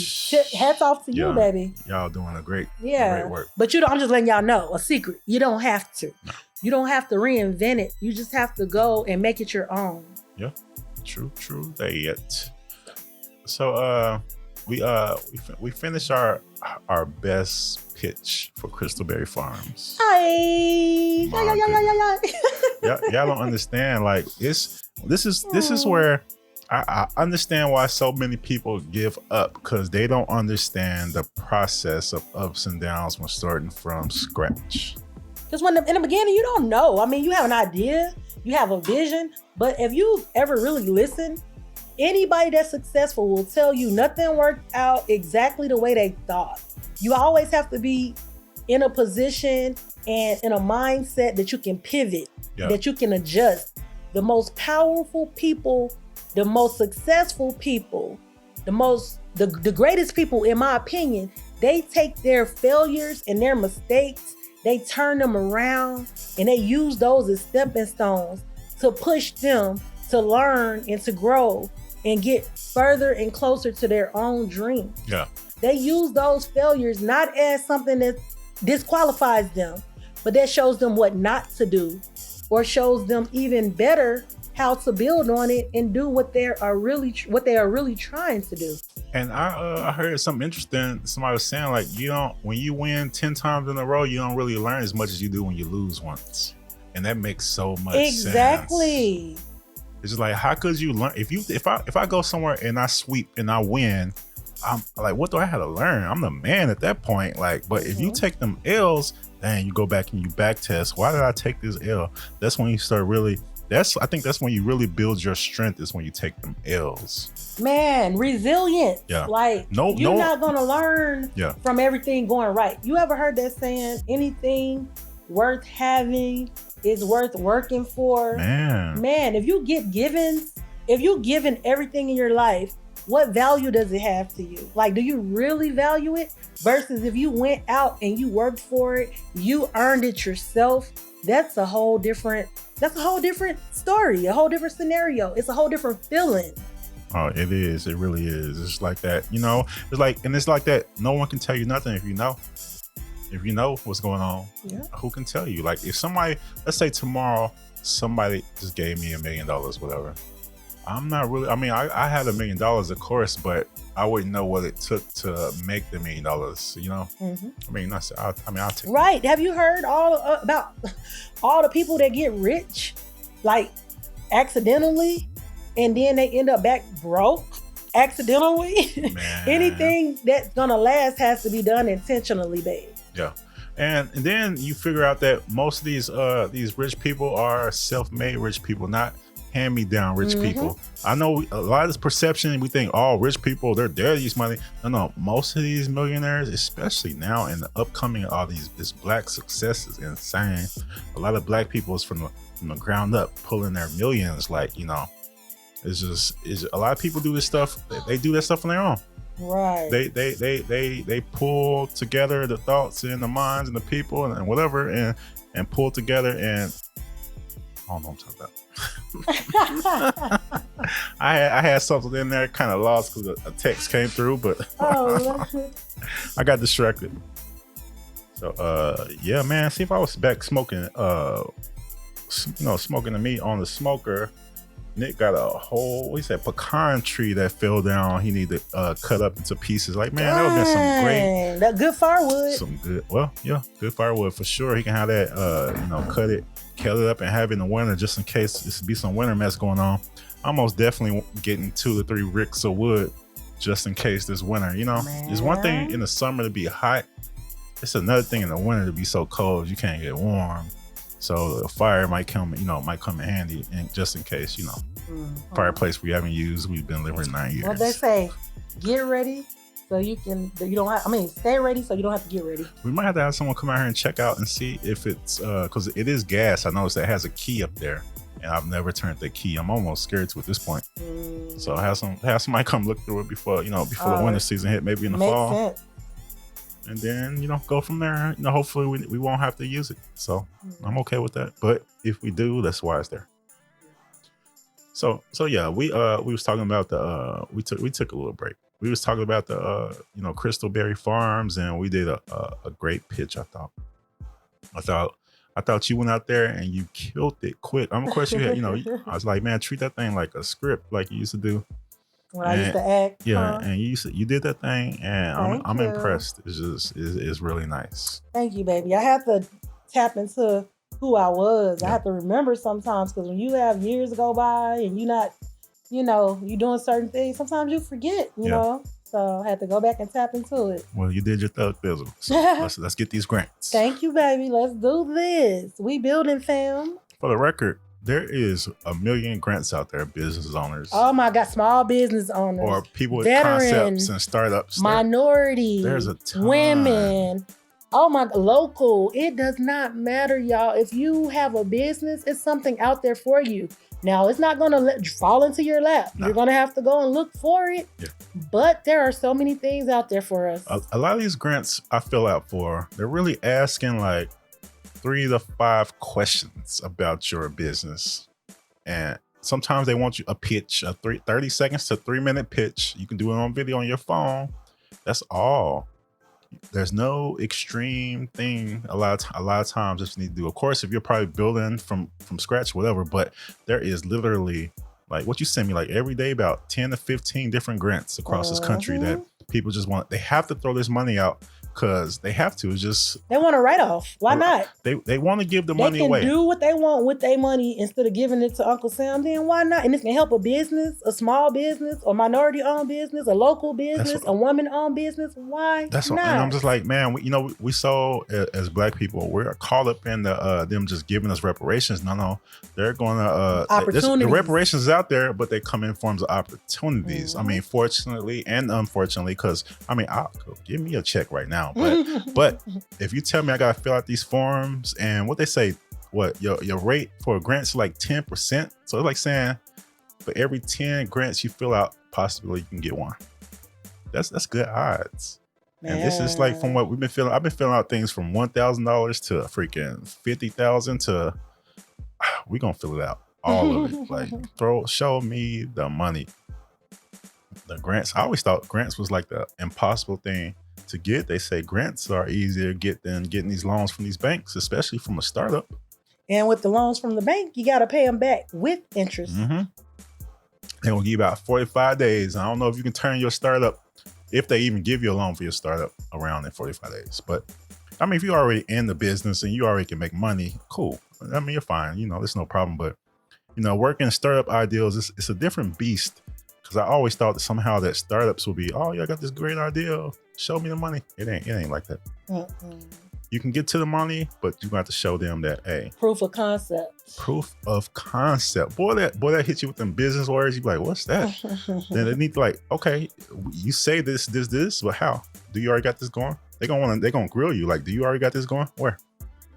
hats off to you, baby. Y'all doing a great work. But I'm just letting y'all know a secret. You don't have to. No. You don't have to reinvent it. You just have to go and make it your own. Yeah, true. That. So we finished our best pitch for Crystalberry Farms. Hi. Y'all don't understand. Like, this is where I understand why so many people give up, because they don't understand the process of ups and downs when starting from scratch. Because in the beginning, you don't know. I mean, you have an idea, you have a vision, but if you've ever really listened, anybody that's successful will tell you nothing worked out exactly the way they thought. You always have to be in a position and in a mindset that you can pivot, that you can adjust. The most powerful people, the most successful people, the greatest people, in my opinion, they take their failures and their mistakes, they turn them around, and they use those as stepping stones to push them to learn and to grow and get further and closer to their own dreams. They use those failures not as something that disqualifies them, but that shows them what not to do, or shows them even better how to build on it and do what they are really trying to do. And I heard something interesting. Somebody was saying, like, when you win 10 times in a row, you don't really learn as much as you do when you lose once. And that makes so much sense. Exactly. It's just like, how could you learn? If I go somewhere and I sweep and I win, I'm like, what do I have to learn? I'm the man at that point. Like, but if you take them L's, then you go back and you back test. Why did I take this L? That's when you start really. I think that's when you really build your strength, is when you take them L's. Man, resilience. Like, you're not gonna learn from everything going right. You ever heard that saying? Anything worth having is worth working for. Man, if you given everything in your life, what value does it have to you? Like, do you really value it? Versus if you went out and you worked for it, you earned it yourself, that's a whole different story, a whole different scenario. It's a whole different feeling. Oh, it is. It really is. It's like that, you know. It's like that. No one can tell you nothing if you know. If you know what's going on, who can tell you? Like if somebody, let's say tomorrow, somebody just gave me $1 million, whatever. I'm not really. I mean, I had $1 million, of course, but I wouldn't know what it took to make the $1 million. You know. I mean, I'll take. Right? Have you heard about all the people that get rich, like accidentally? And then they end up back broke accidentally. Anything that's gonna last has to be done intentionally, babe. Yeah, and then you figure out that most of these rich people are self-made rich people, not hand-me-down rich people. I know a lot of this perception. We think all rich people they're these money. No, most of these millionaires, especially now in the upcoming all this black success is insane. A lot of black people is from the ground up pulling their millions, like you know. It's a lot of people do this stuff. They do that stuff on their own. Right. They pull together the thoughts and the minds and the people and whatever and pull together and I don't know what I'm talking about. I had something in there kind of lost because a text came through, but I got distracted. So yeah, man. See if I was back smoking smoking the meat on the smoker. Nick got a whole, pecan tree that fell down. He needed to cut up into pieces. Like, man, that would have been some great. That good firewood. Some good, good firewood for sure. He can have that, cut it up and have it in the winter just in case this be some winter mess going on. I'm most definitely getting 2 to 3 ricks of wood just in case this winter, you know. Man. It's one thing in the summer to be hot. It's another thing in the winter to be so cold you can't get warm. So a fire might come in handy, and just in case, you know, fireplace we haven't used. We've been living 9 years. Well, they say, get ready so you don't have. I mean, stay ready so you don't have to get ready. We might have to have someone come out here and check out and see if it's because it is gas. I noticed that it has a key up there, and I've never turned the key. I'm almost scared to at this point. So have somebody come look through it before the winter season hit, maybe in the fall. Sense. And then, go from there. Hopefully we won't have to use it. So I'm okay with that. But if we do, that's why it's there. So yeah, we was talking about we took a little break. We was talking about the Crystal Berry Farms, and we did a great pitch. I thought you went out there and you killed it quick. Of course you had, I was like, man, treat that thing like a script, like you used to do. When I used to act. Yeah, and you did that thing, and I'm impressed. It's really nice. Thank you, baby. I have to tap into who I was. I have to remember sometimes, because when you have years go by and you're not, you doing certain things, sometimes you forget, you know. So I had to go back and tap into it. Well, you did your thug bizzle. So let's get these grants. Thank you, baby. Let's do this. We building, fam. For the record, there is 1 million grants out there, business owners. Oh my God, small business owners. Or people with veterans, concepts and startups. Minorities. There's a ton. Women. Oh my, local. It does not matter, y'all. If you have a business, it's something out there for you. Now, it's not going to fall into your lap. No. You're going to have to go and look for it. Yeah. But there are so many things out there for us. A lot of these grants I fill out for, they're really asking like 3 to 5 questions about your business. And sometimes they want you a pitch, 30 seconds to 3-minute pitch. You can do it on video on your phone. That's all. There's no extreme thing a lot of times that you need to do. Of course, if you're probably building from scratch, whatever, but there is literally, like what you send me, like every day, about 10 to 15 different grants across this country that people just they have to throw this money out because they have to. It's just they want a write-off. Why not? They want to give the money away. They can do what they want with their money instead of giving it to Uncle Sam. Then why not? And this can help a business, a small business, a minority-owned business, a local business, a woman-owned business. Why not? And I'm just like, man, we so as Black people, we're caught up in them just giving us reparations. No, they're going to opportunities. The reparations is out there, but they come in forms of opportunities. Mm-hmm. I mean, fortunately and unfortunately, because I'll give me a check right now. But if you tell me I gotta fill out these forms and what they say, your rate for grants is like 10%. So it's like saying for every 10 grants you fill out, possibly you can get one. That's good odds. And this is like from what we've been feeling. I've been filling out things from $1,000 to freaking 50,000 to we gonna fill it out. All of it. Like show me the money. The grants. I always thought grants was like the impossible thing to get. They say grants are easier to get than getting these loans from these banks, especially from a startup. And with the loans from the bank, you got to pay them back with interest. Mm-hmm. They will give you about 45 days. I don't know if you can turn your startup, if they even give you a loan for your startup around in 45 days. But I mean, if you're already in the business and you already can make money, cool. I mean, you're fine. You know, there's no problem. But, you know, working startup ideals, it's a different beast. Because I always thought that somehow that startups will be, oh, yeah, I got this great idea. Show me the money. It ain't like that. Mm-mm. You can get to the money, but you got to show them that, hey. Proof of concept. Proof of concept. Boy, that hits you with them business words. You be like, what's that? Then they need to like, okay, you say this, but how? Do you already got this going? They're gonna grill you. Like, do you already got this going? Where?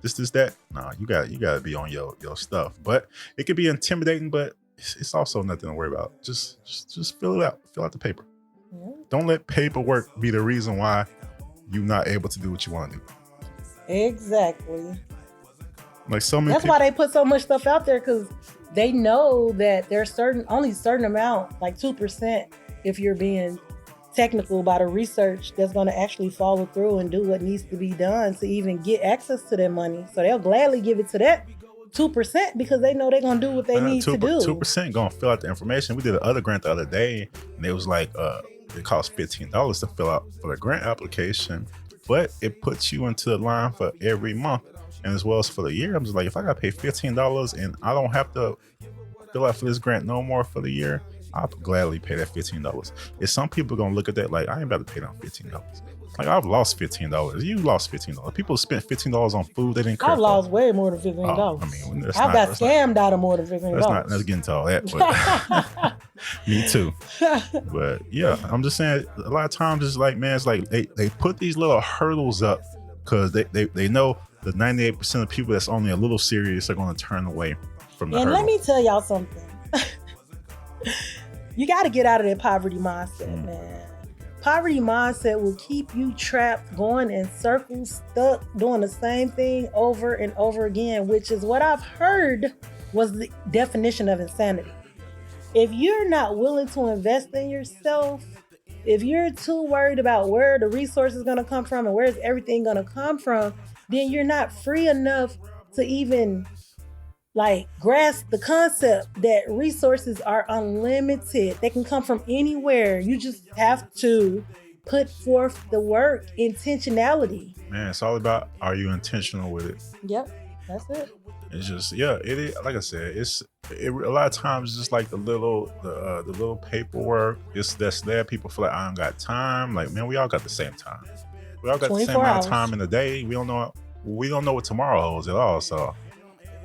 This, that? No, you gotta be on your stuff. But it could be intimidating, but it's also nothing to worry about. Just fill it out. Fill out the paper. Yeah. Don't let paperwork be the reason why you're not able to do what you want to do. Exactly. Like so many. That's why they put so much stuff out there, because they know that there's only certain amount, like 2%, if you're being technical about a research, that's going to actually follow through and do what needs to be done to even get access to their money. So they'll gladly give it to that 2% because they know they're going to do what they need to do. 2% going to fill out the information. We did the other grant the other day, and it was like it cost $15 to fill out for the grant application. But it puts you into the line for every month and as well as for the year. I'm just like, if I got to pay $15 and I don't have to fill out for this grant no more for the year, I'll gladly pay that $15. If some people going to look at that like, I ain't about to pay them $15. Like, I've lost $15. You lost $15. People spent $15 on food they didn't care I've lost way more than $15. Oh, I mean, I got scammed out of more than $15. Let's get into all that. But me too. But yeah, I'm just saying, a lot of times it's like, man, it's like they put these little hurdles up because they know the 98% of people that's only a little serious are going to turn away from the hurdle. And let me tell y'all something. You got to get out of that poverty mindset, man. Poverty mindset will keep you trapped, going in circles, stuck, doing the same thing over and over again, which is what I've heard was the definition of insanity. If you're not willing to invest in yourself, if you're too worried about where the resource is going to come from and where's everything going to come from, then you're not free enough to even like grasp the concept that resources are unlimited. They can come from anywhere. You just have to put forth the work, intentionality. Man, it's all about, are you intentional with it? Yep, that's it. It's just, yeah, it is. Like I said, a lot of times it's just like the little paperwork. That's there. People feel like I don't got time. Like, man, we all got the same time. We all got the same amount of time in the day. We don't know what tomorrow holds at all. So,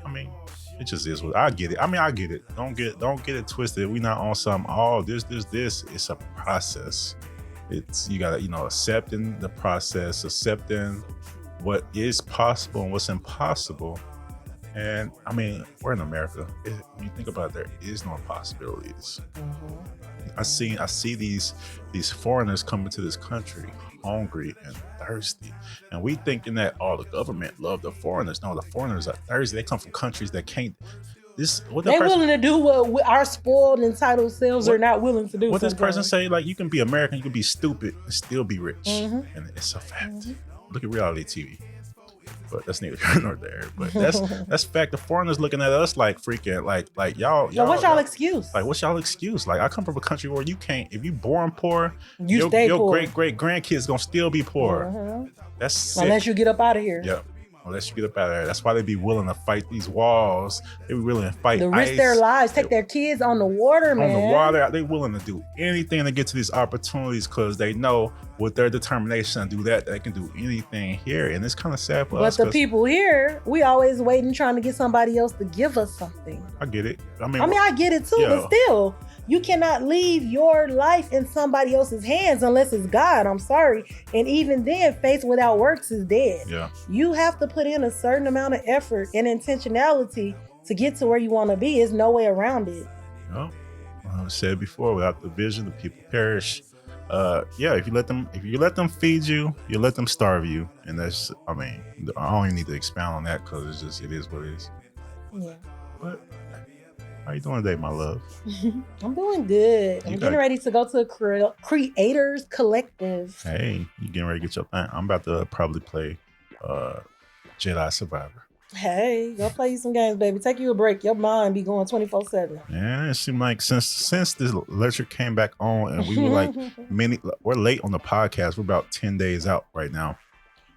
I mean, it just is what I get it. I mean, I get it. Don't get it twisted. We not on some this. It's a process. You gotta, accepting the process, accepting what is possible and what's impossible. And I mean, we're in America. When you think about it, there is no impossibilities. Mm-hmm. I see these foreigners coming to this country hungry and thirsty, and we thinking that the government love the foreigners. No, the foreigners are thirsty. They come from countries that can't. Willing to do what our spoiled, entitled selves are not willing to do. What this person say? Like, you can be American, you can be stupid and still be rich, and it's a fact. Mm-hmm. Look at reality TV. But that's neither here nor there. But that's fact. The foreigners looking at us like freaking like y'all. So what's y'all excuse? Like, what's y'all excuse? Like, I come from a country where you can't. If you born poor, your poor. Great grandkids gonna still be poor. Mm-hmm. That's sick. Unless you get up out of here. Yep. Unless you get up out of there. That's why they be willing to fight these walls. They be willing to fight to risk their lives, take their kids on the water, man. On the water, they willing to do anything to get to these opportunities because they know with their determination to do that, they can do anything here. And it's kind of sad for us. But the people here, we always waiting, trying to get somebody else to give us something. I get it. I mean, I get it too, but still, you cannot leave your life in somebody else's hands unless it's God. I'm sorry. And even then, faith without works is dead. Yeah. You have to put in a certain amount of effort and intentionality to get to where you want to be. There's no way around it. No. I said before, without the vision, the people perish. yeah, if you let them feed you, you let them starve you, and that's, I mean, I don't even need to expound on that because it is what it is. Yeah. But how you doing today, my love? I'm doing good. I'm getting ready to go to a Creators Collective. Hey, you getting ready to get your thing? I'm about to probably play Jedi Survivor. Hey, go play you some games, baby. Take you a break. Your mind be going 24/7. Yeah, it seemed like since this lecture came back on, and we were like we're late on the podcast. We're about 10 days out right now.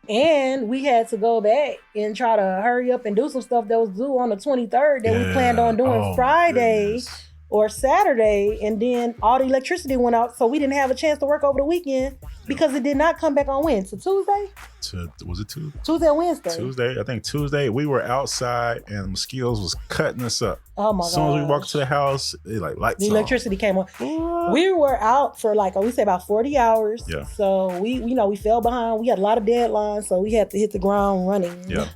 And we had to go back and try to hurry up and do some stuff that was due on the 23rd that we planned on doing Friday or Saturday. And then all the electricity went out, so we didn't have a chance to work over the weekend because it did not come back on when? To Tuesday? Was it Tuesday? Tuesday or Wednesday? Tuesday. I think Tuesday. We were outside and mosquitoes was cutting us up. Oh my god! As soon as we walked to the house, it like lights. The electricity came on. We were out for like, we say about 40 hours. Yeah. So we fell behind. We had a lot of deadlines, so we had to hit the ground running. Yeah.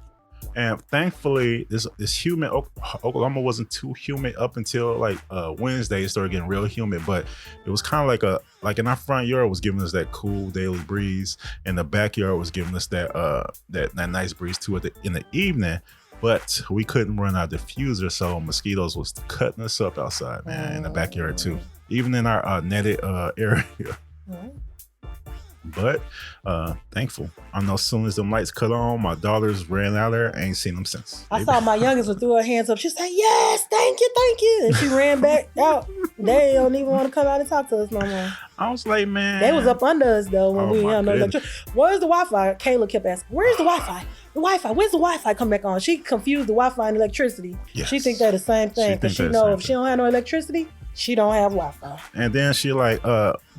And thankfully, this humid Oklahoma wasn't too humid up until like Wednesday. It started getting real humid, but it was kind of like in our front yard was giving us that cool daily breeze, and the backyard was giving us that nice breeze too in the evening. But we couldn't run our diffuser, so mosquitoes was cutting us up outside, man, in the backyard too, even in our netted area. But thankful. I know as soon as them lights cut on, my daughters ran out there. I ain't seen them since. I saw my youngest threw her hands up. She said, "Yes, thank you." And she ran back out. They don't even want to come out and talk to us no more. I was like, man. They was up under us though when we had no electricity. Where's the Wi-Fi? Kayla kept asking, "Where's the Wi-Fi? The Wi-Fi. When's the Wi-Fi come back on?" She confused the Wi-Fi and electricity. Yes. She think they're the same thing because she know if she don't have no electricity, she don't have Wi-Fi. And then she like,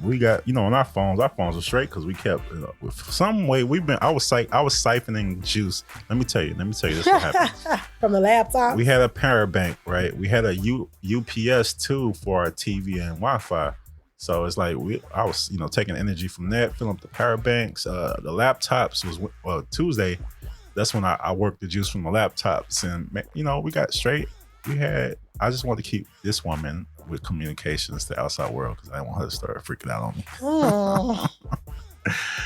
we got, on our phones are straight because we kept, with some way I was siphoning juice. Let me tell you this what happened. From the laptop. We had a power bank, right? We had a UPS too for our TV and Wi-Fi. So it's like I was, taking energy from that, filling up the power banks. The laptops was Tuesday. That's when I worked the juice from the laptops, and we got straight. I just wanted to keep this woman with communications to the outside world because I didn't want her to start freaking out on me. Oh.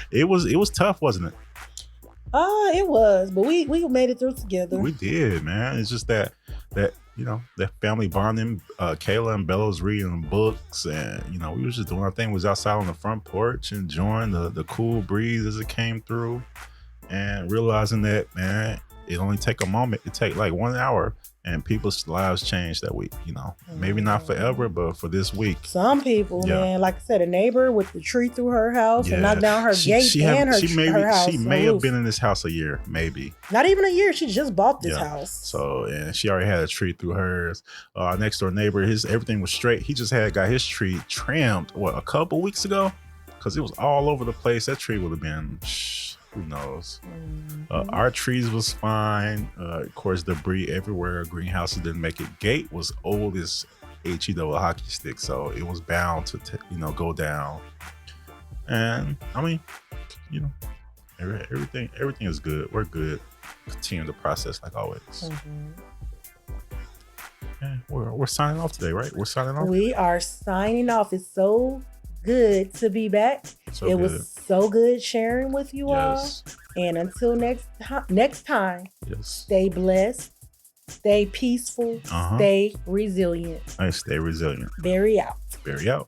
It was tough, wasn't it? It was, but we made it through together. We did, man. It's just that that family bonding. Kayla and Bella was reading books, and we was just doing our thing. We was outside on the front porch enjoying the cool breeze as it came through, and realizing that, man, it only take a moment. It take like 1 hour, and people's lives change that week. Maybe not forever, but for this week. Some people, man, like I said, a neighbor with the tree through her house and knocked down her gate and her house. She may have been in this house a year, maybe. Not even a year. She just bought this house. So, and she already had a tree through hers. Our next door neighbor, everything was straight. He just got his tree trimmed, a couple weeks ago? Because it was all over the place. That tree would have been... who knows? Our trees was fine. Of course, debris everywhere. Greenhouses didn't make it. Gate was old as HE hockey stick, so it was bound to go down. And I mean, everything is good. We're good. Continue the process like always. Yeah, we're signing off today, right? We're signing off. We are signing off. It's so good to be back. It was so good sharing with you all. And until next time, stay blessed, stay peaceful, stay resilient. Stay resilient. Berry out. Berry out.